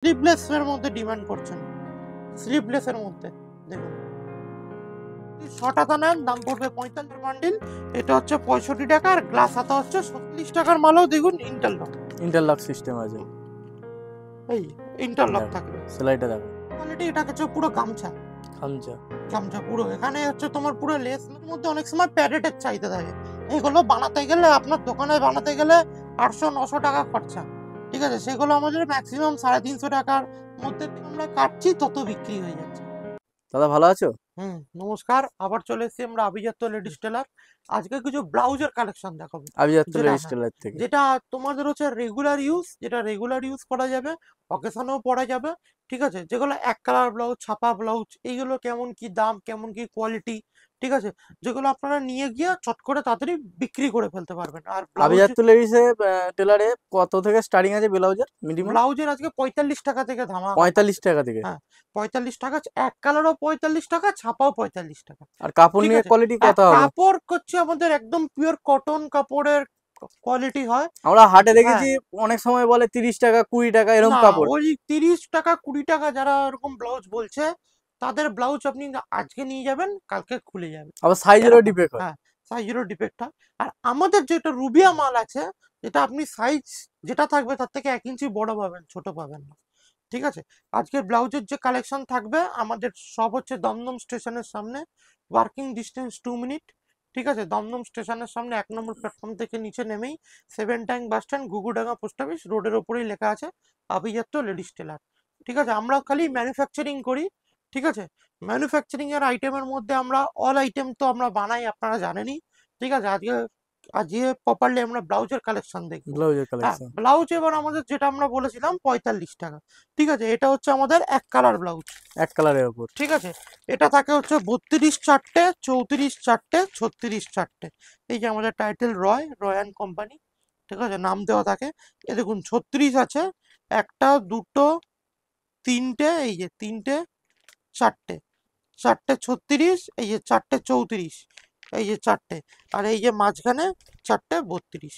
Sleeveless এর মধ্যে demand করছেন, স্লিভলেস এর মধ্যে দেখুন ৬ টাকা নেন দাম পড়বে ৪৫ বান্ডিল, এটা হচ্ছে ৬৫ টাকা, আর গ্লাস হাতা হচ্ছে ৩৬ টাকার মালও দেখুন ইন্টারলক সিস্টেম আছে, এই ইন্টারলক থাকবে। সেলাইটা দেখো কোয়ালিটি, এটা হচ্ছে পুরো গামছা পুরো, এখানে হচ্ছে তোমার পুরো লেস মধ্যে অনেক সময় প্যাডেটের চাহিদা থাকে, এগুলো বানাতে গেলে আপনার দোকানে বানাতে গেলে ৮০০-৯০০ টাকা খরচা, ঠিক আছে, সেগুলো আমাদের ম্যাক্সিমাম ৩৫০ টাকার মধ্যে আমরা কাটছি, তত বিক্রি হয়ে যাচ্ছে। দাদা ভালো আছো? নমস্কার, আবার চলে এসেছি আমরা আভিজাত্য লেডিস টেলার। আজকে কিছু ব্লাউজের কালেকশন দেখাবো, আভিজাত্য লেডিস টেলার থেকে, যেটা তোমাদের হচ্ছে রেগুলার ইউজ করা যাবে, অকেশনেও পরা যাবে, ঠিক আছে, যেগুলো এক কালার ব্লাউজ, ছাপা ব্লাউজ, এইগুলো কেমন কি দাম, কেমন কি কোয়ালিটি, ঠিক আছে, যেগুলো আপনারা নিয়ে গিয়ে চট করে তাড়াতাড়ি বিক্রি করে ফেলতে পারবেন। আর আভিজাত্য লেডিস টেলারে কত থেকে স্টার্টিং আছে ব্লাউজের? মিনিমাম ব্লাউজের আজকে ৪৫ টাকা থেকে ধামা, ৪৫ টাকা থেকে, হ্যাঁ ৪৫ টাকা, এক কালারও ৪৫ টাকা, ছাপাও ৪৫ টাকা। আর কাপড় নিয়ে কোয়ালিটি কত হবে? কাপড় হচ্ছে আমাদের একদম পিওর কটন কাপড়ের কোয়ালিটি হয়। আমরা হাটে দেখেছি অনেক সময় বলে ৩০ টাকা ২০ টাকা এরকম কাপড়, ওই ৩০ টাকা ২০ টাকা যারা এরকম ব্লাউজ বলছে, তাদের ব্লাউজ আপনি আজকে নিয়ে যাবেন, কালকে খুলে যাবে, আবার সাইজেরও ডিফেক্ট হয়। হ্যাঁ সাইজেরও ডিফেক্ট হয়। আর আমাদের যেটা রুবিয়া মাল আছে, যেটা আপনি সাইজ যেটা থাকবে তার থেকে ১ ইঞ্চি বড় পাবেন, ছোট পাবেন না, ঠিক আছে। আজকে ব্লাউজের যে কালেকশন থাকবে আমাদের সব হচ্ছে দমদম স্টেশনের সামনে, ওয়ার্কিং ডিস্টেন্স 2 মিনিট, ঠিক আছে, দমদম স্টেশনের সামনে ১ নম্বর প্ল্যাটফর্ম থেকে নিচে নেমেই 7 tank bus stand, Ghughudanga post office রোডের ওপরেই লেখা আছে আভিজাত্য লেডিস টেলার, ঠিক আছে। আমরা খালি ম্যানুফ্যাকচারিং করি, ঠিক আছে, ম্যানুফ্যাকচারিং এর আইটেমের মধ্যে আমরা অল আইটেম তো আমরা বানাই, আপনারা জানেনই, ঠিক আছে। আজকে প্রপারলি আমরা ব্লাউজের কালেকশন দেখবো। ব্লাউজ এবার আমাদের যেটা আমরা বলেছিলাম ৪৫ টাকা, ঠিক আছে, এটা হচ্ছে আমাদের এক কালার ব্লাউজ, এক কালারের উপর, ঠিক আছে। এটা থাকে হচ্ছে ৩২ চারটে, ৩৪ চারটে, ৩৬ চারটে, এই যে আমাদের টাইটেল রয় অ্যান্ড কোম্পানি, ঠিক আছে, নাম দেওয়া থাকে। এ দেখুন ৩৬ আছে, একটা দুটো তিনটে, এই যে তিনটে চারটে, চারটে ৩৬, এই যে চারটে ৩৪, এই যে চারটে, আর এই যে মাঝখানে চারটে ৩২,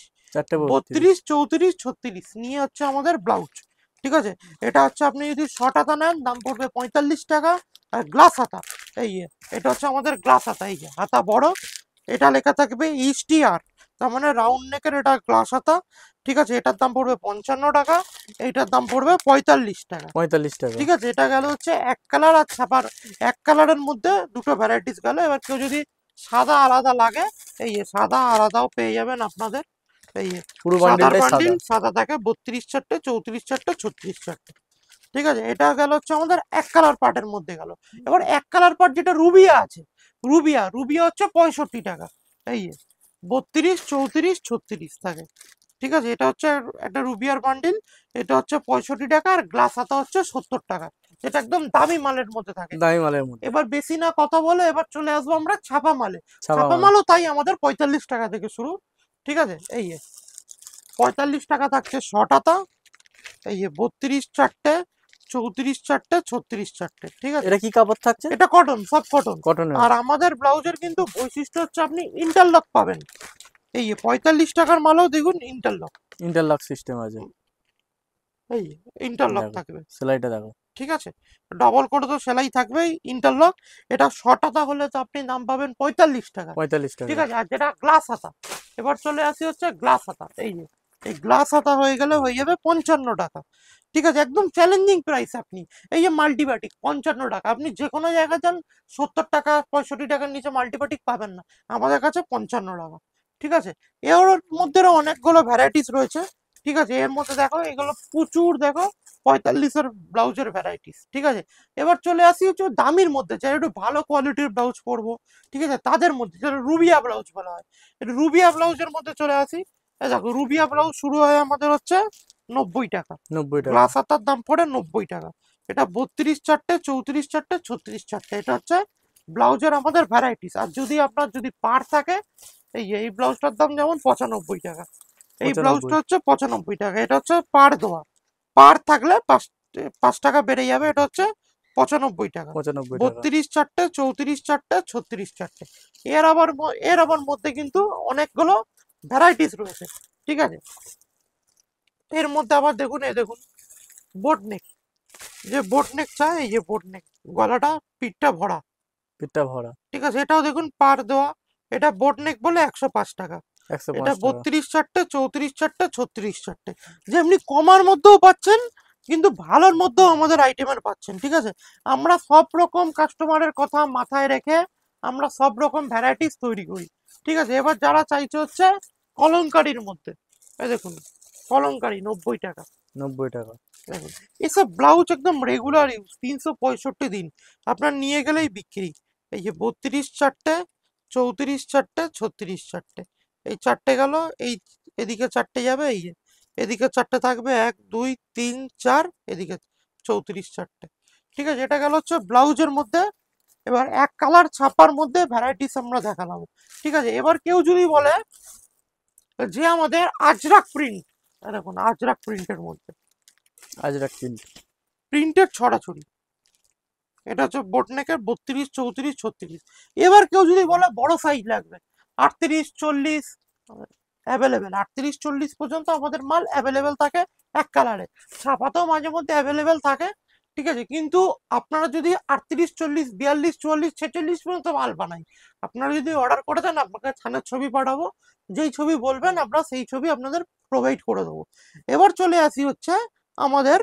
৩২ ৩৪ ৩৬ নিয়ে হচ্ছে আমাদের ব্লাউজ, ঠিক আছে। এটা হচ্ছে আপনি যদি ৬ টাকা নেন দাম পড়বে ৪৫ টাকা, আর গ্লাস হাতা, এই যে এটা হচ্ছে আমাদের গ্লাস হাতা, এই যে হাতা বড়, এটা লেখা থাকবে ESTR, তার মানে রাউন্ড নেকের, এটা গ্লাস হাতা, ঠিক আছে, এটার দাম পড়বে ৫৫ টাকা, এইটার দাম পড়বে ৪৫ টাকা, ঠিক আছে। এটা গেল হচ্ছে এক কালার আর ছাপার, এক কালারের মধ্যে দুটো ভ্যারাইটিস গেল। এবার কেউ যদি সাদা আলাদা লাগে, এই যে সাদা আলাদাও পেয়ে যাবেন আপনাদের, এই যে সাদার বান্ডিল, সাদা থাকে ৩২ চারটে, ৩৪ চারটে, ৩৬ চারটে, ঠিক আছে। এটা গেল হচ্ছে আমাদের এক কালার পার্টের মধ্যে গেল। এবার এক কালার পার্ট যেটা রুবিয়া আছে, রুবিয়া হচ্ছে ৬৫ টাকা, এই যে ৩২ ৩৪ ৩৬ থাকে, ঠিক আছে। এটা হচ্ছে একটা রুবিয়ার বান্ডিল, এটা হচ্ছে ৬৫ টাকা, আর গ্লাস হাতা হচ্ছে ৭০ টাকা, যেটা একদম দামি মালের মধ্যে থাকে, দামি মালের মধ্যে। এবার বেশি না কথা বলে এবার চলে আসবো আমরা ছাপা মালে। ছাপা মালও তাই আমাদের ৪৫ টাকা থেকে শুরু, ঠিক আছে। এই যে ৪৫ টাকা থাকছে ৬ টাকা, এই যে ৩২ চারটে, ৩৪ চারটে, ৩৬ চারটে, ঠিক আছে। এটা কি কাপড় থাকছে? এটা কটন, সব কটন। আর আর আমাদের ব্লাউজের কিন্তু বৈশিষ্ট্য হচ্ছে আপনি ইন্টারলক পাবেন, এই যে ৪৫ টাকার মালও দেখুন ইন্টারলক সিস্টেম আছে, এই ইন্টারলক থাকবে, সেলাইটা দেখো, ঠিক আছে, ডবল করে তো সেলাই থাকবেই, ইন্টারলক। এটা ৬ টাকা হলে তো আপনি দাম পাবেন ৪৫ টাকা, ঠিক আছে। আর যেটা গ্লাস হাতা, এবার চলে আসি হচ্ছে গ্লাস হাতা, এই যে এই গ্লাস হাতা হয়ে গেলে হয়ে যাবে ৫৫ টাকা, ঠিক আছে, একদম চ্যালেঞ্জিং প্রাইস। আপনি এই যে মাল্টিবাটিক ৫৫ টাকা, আপনি যে কোনো জায়গায় যান ৭০ টাকা ৬৫ টাকার নিচে মাল্টিবাটিক পাবেন না, আমাদের কাছে ৫৫ টাকা, ঠিক আছে। এর মধ্যে অনেকগুলো ভ্যারাইটিস রয়েছে, ঠিক আছে। এর মধ্যে দেখো এগুলো প্রচুর, দেখো ৪৫-এর ব্লাউজের ভ্যারাইটিস, ঠিক আছে। এবার চলে আসি হচ্ছে দামির মধ্যে, যারা একটু ভালো কোয়ালিটির ব্লাউজ পরবো, ঠিক আছে, তাদের মধ্যে যেটা রুবিয়া ব্লাউজ বলা হয়, রুবিয়া ব্লাউজের মধ্যে চলে আসি। দেখো রুবিয়া ব্লাউজ শুরু হয় আমাদের হচ্ছে ৯০ টাকা, গ্লাস হাতার দাম পড়ে ৯০ টাকা, এটা ৩২ চারটে, ৩৪ চারটে, ৩৬ চারটে, এটা হচ্ছে ব্লাউজের আমাদের ভ্যারাইটিস। আর যদি আপনার যদি পার থাকে, এই ব্লাউজটার দাম যেমন ৯৫ টাকা, এই ব্লাউজটা হচ্ছে ৯৫ টাকা, এটা হচ্ছে পার দেওয়া, পার থাকলে ৫ টাকা বেড়ে যাবে, এটা হচ্ছে ৯৫ টাকা, ৩২ চারটে, ৩৪ চারটে, ৩৬ চারটে। এর আবার মধ্যে কিন্তু অনেকগুলো ভ্যারাইটিস রয়েছে, ঠিক আছে। এর মধ্যে আবার দেখুন, দেখুন বোট নেক, যে বোট নেক চাই, এই যে বোট নেক, গলাটা পিঠটা ভরা, পিঠটা ভরা, ঠিক আছে। এটাও দেখুন পার দেওয়া, এটা বোট নেক বলে 105 টাকা। 105 এটা টাকা। 32 চারটে, 34 চারটে, 36 চারটে, যেমনি কমার মধ্যেও পাচ্ছেন কিন্তু ভালোর মধ্যেও আমাদের আইটেমের পাচ্ছেন, ঠিক আছে। আমরা সব রকম কাস্টমারের কথা মাথায় রেখে আমরা সব রকম ভ্যারাইটিস তৈরি করি, ঠিক আছে। এবার যারা চাইছে হচ্ছে কলমকারীর মধ্যে, এই দেখুন কলমকারী 90 টাকা। 90 টাকা। দেখুন এসব ব্লাউজ একদম রেগুলার ইউজ, 365 দিন আপনার নিয়ে গেলেই বিক্রি। এই যে 32 চারটে, 34 চারটে, 36 চারটে, এই চারটে গেল, এই এদিকে চারটে যাবে, এই যে এদিকে চারটে থাকবে, 1 2 3 4, এদিকে 34 চারটে, ঠিক আছে। এটা গেল হচ্ছে ব্লাউজের মধ্যে। এবার এক কালার ছাপার মধ্যে ভ্যারাইটিস আমরা দেখালাম, ঠিক আছে। এবার কেউ যদি বলে যে আমাদের আজরাক প্রিন্ট, দেখুন আজরাক প্রিন্টের মধ্যে আজরাক প্রিন্ট। প্রিন্টের ছড়াছড়ি, এটা হচ্ছে বোটনেকের 32 34 36। এবার কেউ যদি বলে বড় সাইজ লাগবে, 38 40 অ্যাভেলেবেল, 38 40 পর্যন্ত আমাদের মাল অ্যাভেলেবেল থাকে এক কালারে। ছাপাতেও মাঝে মধ্যে অ্যাভেলেবেল থাকে, ঠিক আছে। কিন্তু আপনারা যদি 38 40 42 44 46 পর্যন্ত মাল বানাই, আপনারা যদি অর্ডার করে দেন আপনাকে থানার ছবি পাঠাবো, যেই ছবি বলবেন আমরা সেই ছবি আপনাদের প্রোভাইড করে দেবো। এবার চলে আসি হচ্ছে আমাদের,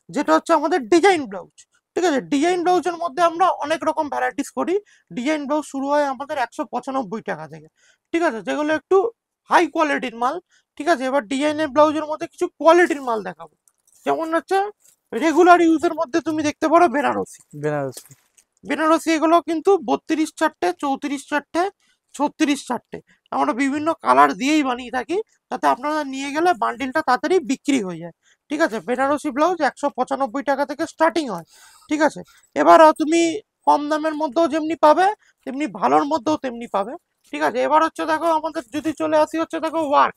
যেটা হচ্ছে আমাদের ডিজাইন ব্লাউজ, ঠিক আছে। ডিজাইন ব্লাউজের মধ্যে আমরা অনেক রকম ভ্যারাইটিস করি। ডিজাইন ব্লাউজ শুরু হয় আমাদের 195 টাকা থেকে, ঠিক আছে, যেগুলো একটু হাই কোয়ালিটির মাল, ঠিক আছে। এবার ডিজাইনের ব্লাউজের মধ্যে কিছু কোয়ালিটির মাল দেখাবো, যেমন হচ্ছে রেগুলার ইউজের মধ্যে তুমি দেখতে পারো বেনারসি। বেনারসি। বেনারসি এগুলো কিন্তু 32 চারটে, 34 চারটে, 36 চারটে, আমরা বিভিন্ন কালার দিয়েই বানিয়ে থাকি, যাতে আপনারা নিয়ে গেলে বান্ডিলটা তাড়াতাড়ি বিক্রি হয়ে যায়, ঠিক আছে। বেনারসি ব্লাউজ 195 টাকা থেকে স্টার্টিং হয়, ঠিক আছে। এবার তুমি কম দামের মধ্যেও যেমনি পাবে, তেমনি ভালোর মধ্যেও তেমনি পাবে, ঠিক আছে। এবার হচ্ছে দেখো আমাদের যদি চলে আসি হচ্ছে দেখো ওয়ার্ক,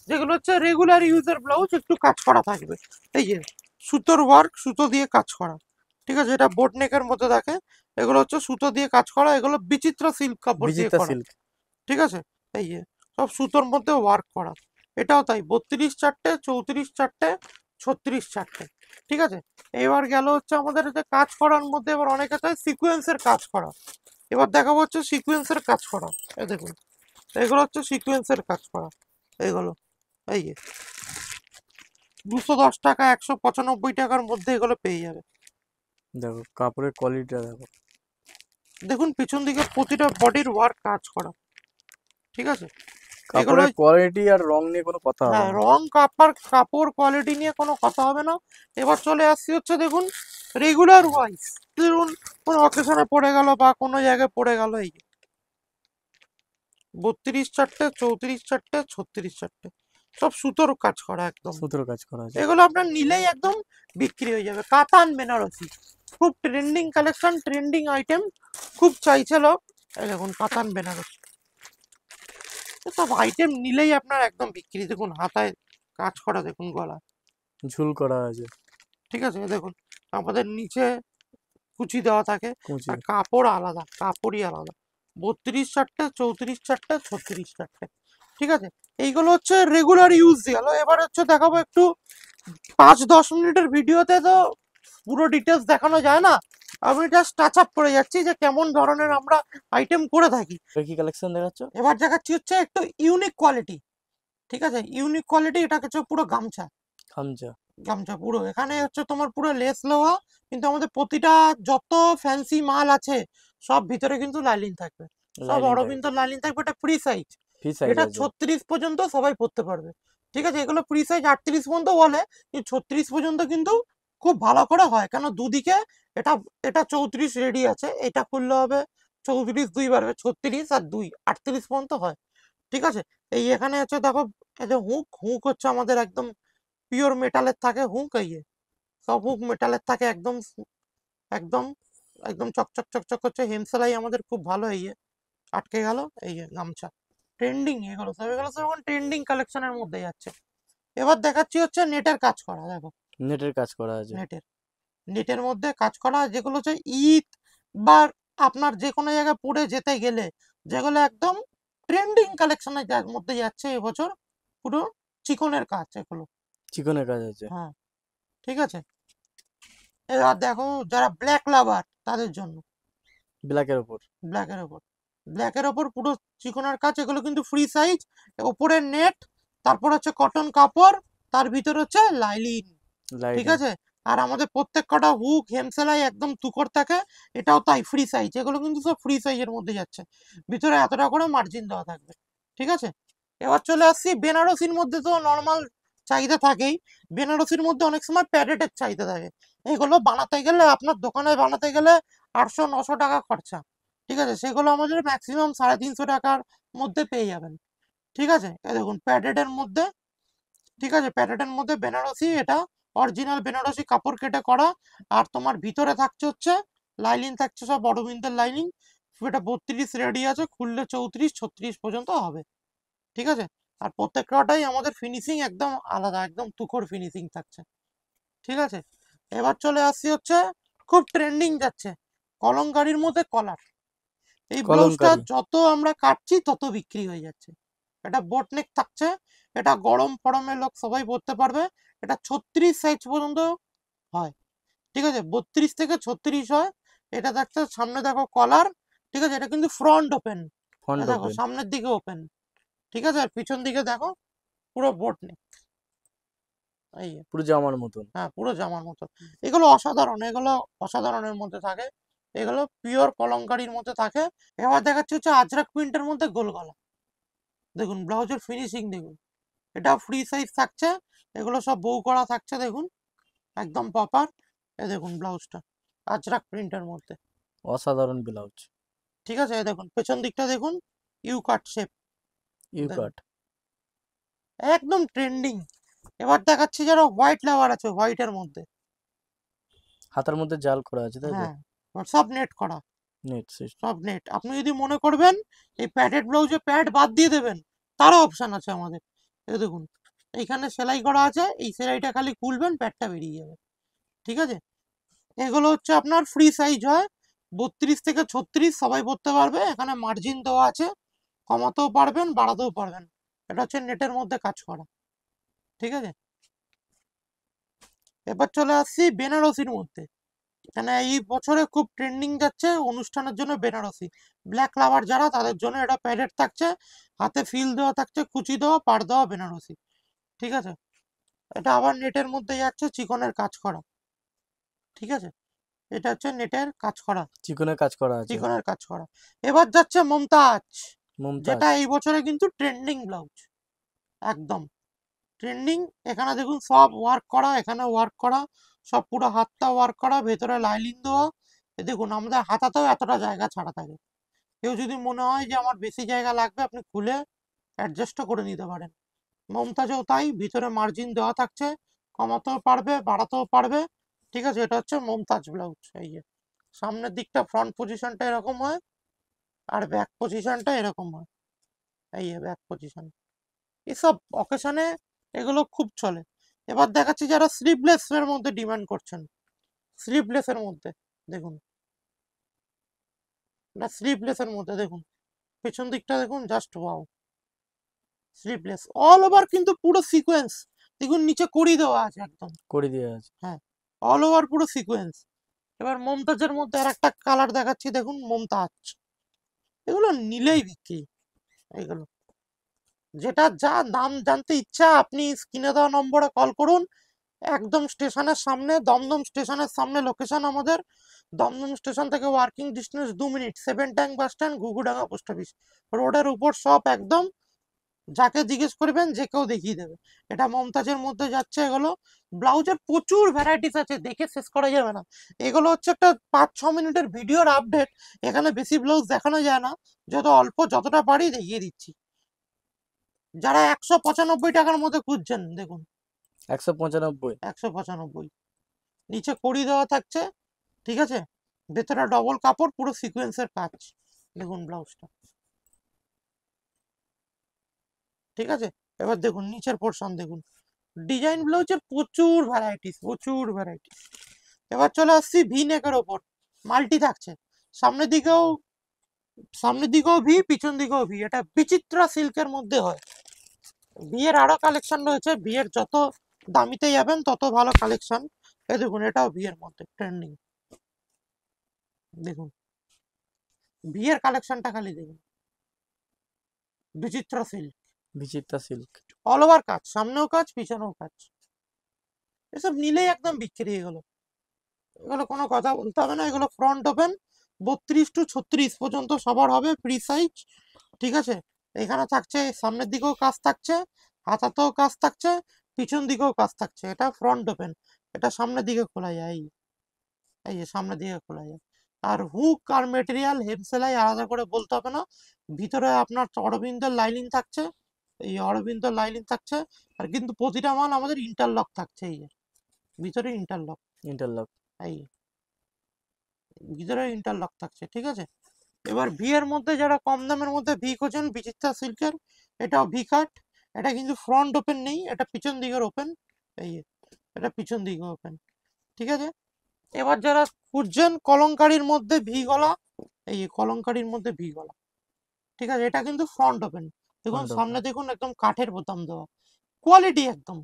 যেগুলো হচ্ছে রেগুলার ইউজের ব্লাউজ, একটু কাজ করা থাকবে, এই যে সুতোর ওয়ার্ক, সুতো দিয়ে কাজ করা, ঠিক আছে। এটা বোট নেকের মধ্যে থাকে, এগুলো হচ্ছে সুতো দিয়ে কাজ করা, এগুলো বিচিত্র সিল্ক কাপড় দিয়ে বিচিত্রা করা, সিল্ক। ঠিক আছে। এই যে সব সুতোর মধ্যে ওয়ার্ক করা, এটাও তাই 32 চারটে, 34 চারটে, 36 চারটে, ঠিক আছে। এবার গেল হচ্ছে আমাদের যে কাজ করার মধ্যে, এবার অনেকে চায় সিকোয়েন্সের কাজ করা, এবার দেখাবো হচ্ছে সিকোয়েন্সের কাজ করা, এই দেখুন এগুলো হচ্ছে সিকোয়েন্সের কাজ করা, এইগুলো এই যে 210 টাকা, 195 টাকার মধ্যে এগুলো পেয়ে যাবে। দেখো কাপড়ের কোয়ালিটিটা দেখো। দেখুন পিছন দিকে প্রতিটা বডির ওয়ার্ক কাজ করা, ঠিক আছে। এগুলো কাপড়ের কোয়ালিটি আর রং নিয়ে কোনো কথা হবে হ্যাঁ, না। রং কাপড় কোয়ালিটি নিয়ে কোনো কথা হবে না। এবার চলে আসছি হচ্ছে দেখুন রেগুলার ওয়াইজ, ধরুন কোনো অকেশনে পড়ে গেল বা কোনো জায়গায় পড়ে গেল, এই যে 32 চারটে, 34 চারটে, 36 চারটে, সব সুতোর কাজ করা একদম। সুতোর কাজ করা আছে। এগুলো আপনার নিলেই একদম বিক্রি হয়ে যাবে। কাতান বেনারসি খুব ট্রেন্ডিং কালেকশন, ট্রেন্ডিং আইটেম, খুব চাইছে লোক। এই দেখুন কাতান বেনারসি, সব আইটেম নিলেই আপনার একদম বিক্রি। দেখুন হাতায় কাজ করা, দেখুন গলা, ঝুল করা আছে। ঠিক আছে। দেখুন আমাদের নিচে কুচি দেওয়া থাকে, কুচি। আর কাপড় আলাদা, কাপড়ই আলাদা। 32 চারটে, 34 চারটে, 36 চারটে, ঠিক আছে। এইগুলো হচ্ছে রেগুলার ইউজ গেল। এবার হচ্ছে দেখাবো একটু 5-10 মিনিটের ভিডিওতে তো পুরো ডিটেলস দেখানো যায় না, আমি জাস্ট টাচ আপ করে যাচ্ছি যে কেমন ধরনের আমরা আইটেম করে থাকি। কি কালেকশন দেখাচ্ছ? এবার দেখাচ্ছি হচ্ছে একটু ইউনিক কোয়ালিটি, ঠিক আছে। ইউনিক কোয়ালিটি, এটা হচ্ছে পুরো গামছা, খামচা। গামছা পুরো, এখানে হচ্ছে তোমার পুরো লেস লোয়া, কিন্তু আমাদের প্রতিটা যত ফ্যান্সি মাল আছে সব ভিতরে কিন্তু লাইলিন থাকবে, সব লাইলিং থাকে। অরবিন্দ লাইলিন থাকবে। এটা ফ্রি সাইজ, ফ্রি সাইজ এটা আছে। 36 পর্যন্ত সবাই পড়তে পারবে, ঠিক আছে। এগুলো ফ্রি সাইজ 38 পর্যন্ত বলে, কিন্তু 36 পর্যন্ত কিন্তু খুব ভালো করে হয়, কেন দুদিকে এটা, এটা 34 রেডি আছে, এটা করলে হবে 34 দুই বাড়বে 36, আর 2 38 পর্যন্ত হয়, ঠিক আছে। এই এখানে হচ্ছে দেখো, এই যে হুক, হুক হচ্ছে আমাদের একদম পিওর মেটালের থাকে হুক, এই যে সব হুক মেটালের থাকে, একদম একদম একদম চকচক চকচক করছে। হেমসেলাই আমাদের খুব ভালো, এই যে আটকে গেল, এই যে গামছা ট্রেন্ডিং, এগুলো সব এখন ট্রেন্ডিং কালেকশনের মধ্যে যাচ্ছে। এবার দেখাচ্ছি হচ্ছে নেটের কাজ করা, দেখো নেটের কাজ করা আছে। নেটের, নেটের মধ্যে কাজ করা, যেগুলো হচ্ছে ঈদ বা আপনার যে কোনো জায়গায় পড়ে যেতে গেলে, যেগুলো একদম ট্রেন্ডিং কালেকশনের মধ্যে যাচ্ছে এবছর, পুরো চিকনের কাজ এগুলো, চিকনের কাজ আছে। হ্যাঁ, ঠিক আছে। এবার দেখো যারা ব্ল্যাক লাভার তাদের জন্য, ব্ল্যাকের ওপর। ব্ল্যাকের ওপর, ব্ল্যাকের ওপর পুরো চিকনের কাজ, এগুলো কিন্তু ফ্রি সাইজ, ওপরে নেট, তারপর হচ্ছে কটন কাপড়, তার ভিতর হচ্ছে লাইলিন, ঠিক লাইলিন। আছে। আর আমাদের প্রত্যেক কটা হুক হেমসেলাই একদম তুকর থাকে, এটাও তাই ফ্রি সাইজ, এগুলো কিন্তু সব ফ্রি সাইজের মধ্যে যাচ্ছে, ভিতরে এতটা করে মার্জিন দেওয়া থাকবে, ঠিক আছে। এবার চলে আসছি বেনারসির মধ্যে, তো নর্মাল চাহিদা থাকেই, বেনারসির মধ্যে অনেক সময় প্যাডেটের চাহিদা থাকে, এগুলো বানাতে গেলে আপনার দোকানে বানাতে গেলে 800-900 টাকা খরচা, ঠিক আছে, সেগুলো আমাদের ম্যাক্সিমাম 350 টাকার মধ্যে পেয়ে যাবেন, ঠিক আছে। এই দেখুন প্যাডেটের মধ্যে, ঠিক আছে, প্যাডেটের মধ্যে বেনারসি, এটা অরিজিনাল বেনারসি কাপড় কেটে করা, আর তোমার ভিতরে থাকছে হচ্ছে লাইনিং, থাকছে সব অরবিন্দের লাইনিং, এটা 32 রেডি আছে, খুললে 34-36 পর্যন্ত হবে, ঠিক আছে। আর প্রত্যেকটাই আমাদের ফিনিশিং একদম আলাদা, একদম তুখোর ফিনিশিং থাকছে, ঠিক আছে। এবার চলে আসছি হচ্ছে খুব ট্রেন্ডিং যাচ্ছে কলমকারীর মধ্যে কলার, এই ব্লাউজটা কলমকারী। যত আমরা কাটছি তত বিক্রি হয়ে যাচ্ছে, এটা বোট নেক থাকছে, এটা গরম ফরমের লোক সবাই পরতে পারবে, এটা 36 সাইজ পর্যন্ত হয়, ঠিক আছে, 32 থেকে 36 হয়, এটা দেখতে সামনে দেখো কলার, ঠিক আছে, এটা কিন্তু ফ্রন্ট ওপেন, ফন্ট দেখো ওপেন। সামনের দিকে ওপেন, ঠিক আছে, আর পিছন দিকে দেখো পুরো বোট নেক, এই পুরো জামার মতন। হ্যাঁ পুরো জামার মতো, এগুলো অসাধারণ, এগুলো অসাধারণের মধ্যে থাকে, এগুলো পিওর কলমকারীর মধ্যে থাকে। এবার দেখাচ্ছে হচ্ছে আজরাক প্রিন্টের মধ্যে গোল গলা, দেখুন ব্লাউজের ফিনিশিং দেখুন, এটা ফ্রি সাইজ থাকছে, এগুলো সব বউ করা থাকছে, দেখুন একদম প্রপার, এ দেখুন ব্লাউজটা আজরাক প্রিন্টের মধ্যে, অসাধারণ ব্লাউজ। ঠিক আছে, এই দেখুন পেছন দিকটা দেখুন, ইউ কাট শেপ, ইউ দেখুন কাট। একদম ট্রেন্ডিং। এবার দেখাচ্ছি যারা হোয়াইট লাভার আছে, হোয়াইটের মধ্যে, হাতার মধ্যে জাল করা আছে তাই তো? হ্যাঁ সব নেট করা, নেট সিস্টেম। সব নেট, আপনি যদি মনে করবেন এই প্যাডেড ব্লাউজে প্যাড বাদ দিয়ে দেবেন, তারও অপশন আছে আমাদের, এই দেখুন এইখানে সেলাই করা আছে, এই সেলাইটা খালি খুলবেন প্যাডটা বেরিয়ে যাবে, ঠিক আছে। এগুলো হচ্ছে আপনার ফ্রি সাইজ হয়, 32 থেকে 36 সবাই পরতে পারবে, এখানে মার্জিন দেওয়া আছে, কমাতেও পারবেন বাড়াতেও পারবেন, এটা হচ্ছে নেটের মধ্যে কাজ করা, ঠিক আছে। এবার চলে আসছি বেনারসির মধ্যে, এখানে এই বছরে খুব ট্রেন্ডিং যাচ্ছে অনুষ্ঠানের জন্য বেনারসি, ব্ল্যাক লাভার যারা তাদের জন্য এটা প্যাডেড থাকছে, হাতে ফিল দেওয়া থাকছে, কুচি দেওয়া, পাড় দেওয়া বেনারসি, ঠিক আছে। এটা আবার নেটের মধ্যে যাচ্ছে, চিকনের কাজ করা, ঠিক আছে, এটা হচ্ছে নেটের কাজ করা, চিকনের কাজ করা আছে। চিকনের কাজ করা। এবার যাচ্ছে মমতাজ, মুমতাজ। যেটা এই বছরে কিন্তু ট্রেন্ডিং ব্লাউজ, একদম ট্রেন্ডিং, এখানে দেখুন সব ওয়ার্ক করা, এখানে ওয়ার্ক করা, সব পুরো হাতটা ওয়ার্ক করা, ভেতরে লাইলিং দেওয়া, এ দেখুন আমাদের হাতাতেও এতটা জায়গা ছাড়া থাকে, কেউ যদি মনে হয় যে আমার বেশি জায়গা লাগবে আপনি খুলে অ্যাডজাস্টও করে নিতে পারেন, মমতাজও তাই, ভিতরে মার্জিন দেওয়া থাকছে, কমাতেও পারবে বাড়াতেও পারবে, ঠিক আছে। এটা হচ্ছে মমতাজ ব্লাউজ, এই যে সামনের দিকটা ফ্রন্ট পজিশনটা এরকম হয়, আর ব্যাক পজিশনটা এরকম হয়, এই যে ব্যাক পজিশন, এসব অকেশনে এগুলো খুব চলে। এবার দেখাচ্ছি যারা স্লিভলেস এর মধ্যে ডিমান্ড করছেন, স্লিভলেস এর মধ্যে দেখুন, না স্লিভলেস এর মধ্যে দেখুন পেছন দিকটা দেখুন, just wow, sleeveless all over কিন্তু পুরো সিকোয়েন্স, দেখুন নিচে কড়ি দেওয়া আছে একদম, করে দেওয়া আছে। হ্যাঁ অল ওভার পুরো সিকোয়েন্স। এবার মমতাজের মধ্যে আর একটা কালার দেখাচ্ছি, দেখুন মমতাজ, এগুলো নিলেই বিক্রি, এগুলো যেটা যা দাম জানতে ইচ্ছা আপনি স্ক্রিনে দেওয়া নম্বরে কল করুন, একদম স্টেশনের সামনে, দমদম স্টেশনের সামনে লোকেশন আমাদের, দমদম স্টেশন থেকে working distance 2 minute, 7 tank bus stand, Ghughudanga post office রোডের উপর সব একদম, যাকে জিজ্ঞেস করবেন যে কেউ দেখিয়ে দেবে। এটা মমতাজের মধ্যে যাচ্ছে, এগুলো ব্লাউজের প্রচুর ভ্যারাইটিস আছে, দেখে শেষ করা যাবে না, এগুলো হচ্ছে একটা 5-6 মিনিটের ভিডিওর আপডেট, এখানে বেশি ব্লাউজ দেখানো যায় না, যত অল্প যতটা পারি দেখিয়ে দিচ্ছি। যারা 195 টাকার মধ্যে খুঁজছেন দেখুন, 195। 195, নিচে কড়ি দেওয়া থাকছে, ঠিক আছে, ভেতরে ডবল কাপড়, পুরো সিকোয়েন্সের কাজ, দেখুন ব্লাউজটা, ঠিক আছে। এবার দেখুন নিচের পোর্শন দেখুন, ডিজাইন ব্লাউজের প্রচুর ভ্যারাইটিস, প্রচুর ভ্যারাইটিস। এবার চলে আসছি ভি নেকের ওপর, মাল্টি থাকছে, সামনের দিকেও, সামনের দিকেও ভি, পিছন দিকেও ভি, এটা বিচিত্রা সিল্কের মধ্যে হয়, বিয়ের আরো কালেকশন রয়েছে, বিয়ের যত দামিতে যাবেন তত ভালো কালেকশন। এই দেখুন এটাও বিয়ের মধ্যে ট্রেন্ডিং, দেখুন বিয়ের কালেকশনটা খালি দেখুন, বিচিত্রা সিল্ক, বিচিত্রা সিল্ক। অল ওভার কাজ, সামনেও কাজ পিছনেও কাজ, এসব নিলেই একদম বিক্রি হয়ে গেল, এগুলো কোনো কথা বলতে হবে না, এগুলো ফ্রন্ট ওপেন 32 to 36 পর্যন্ত সবার হবে ফ্রি সাইজ, ঠিক আছে। এখানে থাকছে সামনের দিকেও কাজ থাকছে, হাতাতেও কাজ থাকছে, পিছন দিকেও কাজ থাকছে, এটা ফ্রন্ট ওপেন, এটা সামনের দিকে খোলা যায়, এই যে সামনের দিকে খোলা যায়। আর হুক আর মেটেরিয়াল হেম সেলাই আলাদা করে বলতে হবে না, ভিতরে আপনার অরবিন্দর লাইনিং থাকছে, এই অরবিন্দর লাইনিং থাকছে, আর কিন্তু প্রতিটা মাল আমাদের ইন্টারলক থাকছে, এই যে ভিতরে ইন্টারলক, ইন্টারলক। এই ভিতরে ইন্টারলক থাকছে, ঠিক আছে। এবার ভি এর মধ্যে যারা কম দামের মধ্যে ভি খোঁজেন, বিচিত্রা সিল্কের এটাও ভি কাট, এটা কিন্তু ফ্রন্ট ওপেন নেই, এটা পিছন দিকের ওপেন, এই যে, এটা পিছন দিকে ওপেন, ঠিক আছে। এবার যারা খুঁজছেন কলঙ্কারির মধ্যে ভি গলা, এই যে কলঙ্কারির মধ্যে ভি গলা, ঠিক আছে, এটা কিন্তু ফ্রন্ট ওপেন, দেখুন Front open। সামনে দেখুন একদম কাঠের বোতাম দেওয়া, কোয়ালিটি একদম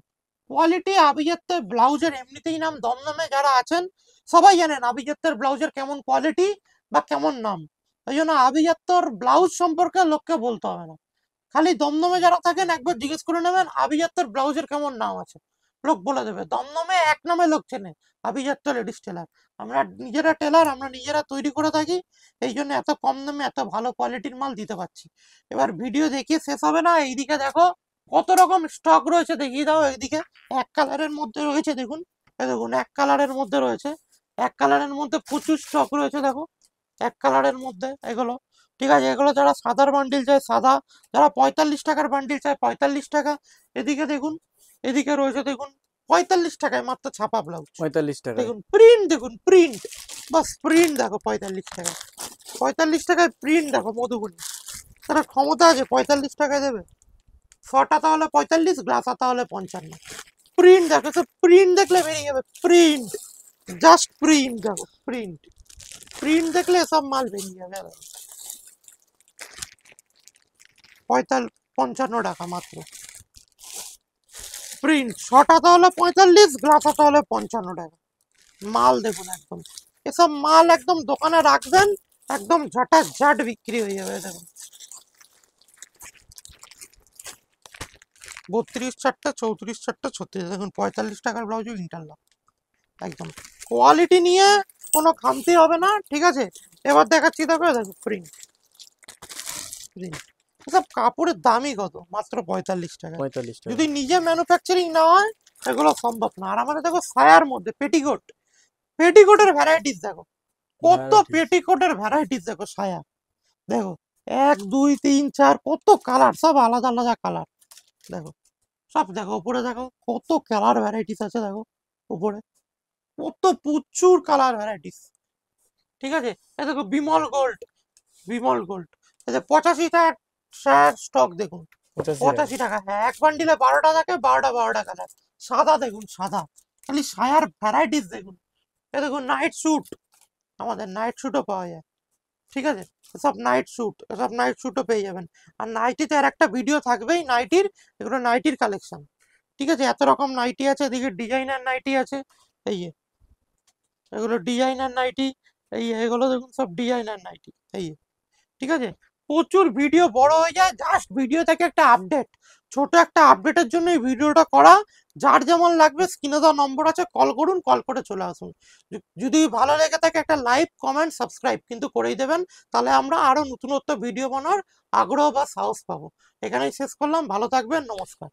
কোয়ালিটি। আভিজাত্যের ব্লাউজের এমনিতেই নাম, দমদমে যারা আছেন সবাই জানেন আভিজাত্যের ব্লাউজের কেমন কোয়ালিটি বা কেমন নাম, ওই জন্য আভিজাত্যর ব্লাউজ সম্পর্কে লোককে বলতে হবে না, খালি দমদমে যারা থাকেন একবার জিজ্ঞেস করে নেবেন আভিজাত্যর ব্লাউজের কেমন নাম আছে, লোক বলে দেবে, দমদমে এক নামে লোক চেনে, আভিজাত্য লেডিস টেলার। আমরা নিজেরা টেলার, আমরা নিজেরা তৈরি করে থাকি, এই জন্য এত কম দামে এত ভালো কোয়ালিটির মাল দিতে পারছি। এবার ভিডিও দেখিয়ে শেষ হবে না, এইদিকে দেখো কত রকম স্টক রয়েছে, দেখিয়ে দাও। এইদিকে এক কালারের মধ্যে রয়েছে, দেখুন এই দেখুন এক কালারের মধ্যে রয়েছে, এক কালারের মধ্যে প্রচুর স্টক রয়েছে, দেখো এক কালারের মধ্যে এগুলো, ঠিক আছে। এগুলো যারা সাদার বান্ডিল চায় সাদা, যারা 45 টাকার বান্ডিল চায় 45 টাকা। এদিকে দেখুন, এদিকে রয়েছে দেখুন 45 টাকায় মাত্র ছাপা ব্লাউজ, 45 টাকায়। দেখুন প্রিন্ট, দেখুন প্রিন্ট, বাস প্রিন্ট দেখো 45 টাকায়, 45 টাকায় প্রিন্ট দেখো মধুবনী, তারা ক্ষমতা আছে 45 টাকায় দেবে, ছটা তাহলে 45, গ্লাসা তাহলে 55, প্রিন্ট দেখো, তো প্রিন্ট দেখলে বেরিয়ে যাবে, প্রিন্ট, জাস্ট প্রিন্ট দেখো, প্রিন্ট, প্রিন্ট দেখলে সব মাল বেরিয়ে যাবে, 55 টাকা মাত্র, প্রিন্ট ছটা তাহলে 45, গ্লাসা তাহলে 55 টাকা, মাল দেখুন একদম, এসব মাল একদম দোকানে রাখবেন, একদম ঝাঁট বিক্রি হয়ে যাবে, দেখুন 32 চারটে, 34 চারটে, 36, দেখুন 45 টাকার ব্লাউজও ইন্টারলক, একদম কোয়ালিটি নিয়ে কোনো খামতি হবে না, ঠিক আছে। এবার দেখাচ্ছি, দেখো দেখো প্রিন্ট, প্রিন্ট, এসব কাপড়ের দামই কত, মাত্র 45 টাকা, 45 টাকা। যদি নিজে ম্যানুফ্যাকচারিং না হয় এগুলো সম্ভব না। আর আমাদের দেখো সায়ার মধ্যে পেটিকোট, পেটিকোটের ভ্যারাইটিস দেখো, কত Varieties। পেটিকোটের ভ্যারাইটিস দেখো, সায়া দেখো 1 2 3 4 কত কালার, সব আলাদা আলাদা কালার, দেখো সব দেখো, উপরে দেখো কত কালার ভ্যারাইটিস আছে, দেখো উপরে কত প্রচুর কালার ভ্যারাইটিস, ঠিক আছে। এই দেখো বিমল গোল্ড, বিমল গোল্ড, এই যে 85 টাকার স্টক দেখুন, 85 টাকা। 85 টাকা, হ্যাঁ এক বান্ডিলে 12টা থাকে, 12টা কালার, সাদা দেখুন সাদা, খালি সায়ার ভ্যারাইটিস দেখুন। এ দেখুন নাইট স্যুট, আমাদের নাইট স্যুটও পাওয়া যায়, ঠিক আছে, সব নাইট স্যুট, সব নাইট স্যুটও পেয়ে যাবেন। আর নাইটিতে আর একটা ভিডিও থাকবেই নাইটির, এগুলো নাইটির কালেকশন, ঠিক আছে, এত রকম নাইটি আছে, এদিকে ডিজাইনার নাইটি আছে, এই যে এগুলো ডিজাইনার নাইটি, এই এগুলো দেখুন সব ডিজাইনার নাইটি, এই ঠিক আছে। প্রচুর ভিডিও বড় হয়ে যায়, জাস্ট ভিডিও থেকে একটা আপডেট, ছোট একটা আপডেটের জন্য এই ভিডিওটা করা। যার যেমন লাগবে স্ক্রিনে দেওয়া নম্বর আছে, কল করুন, কল করে চলে আসুন। যদি ভালো লেগে থাকে একটা লাইক কমেন্ট সাবস্ক্রাইব কিন্তু করেই দেবেন, তাহলে আমরা আরো নতুনত্ব ভিডিও বানানোর আগ্রহ বা সাহস পাবো। এখানেই শেষ করলাম, ভালো থাকবেন, নমস্কার।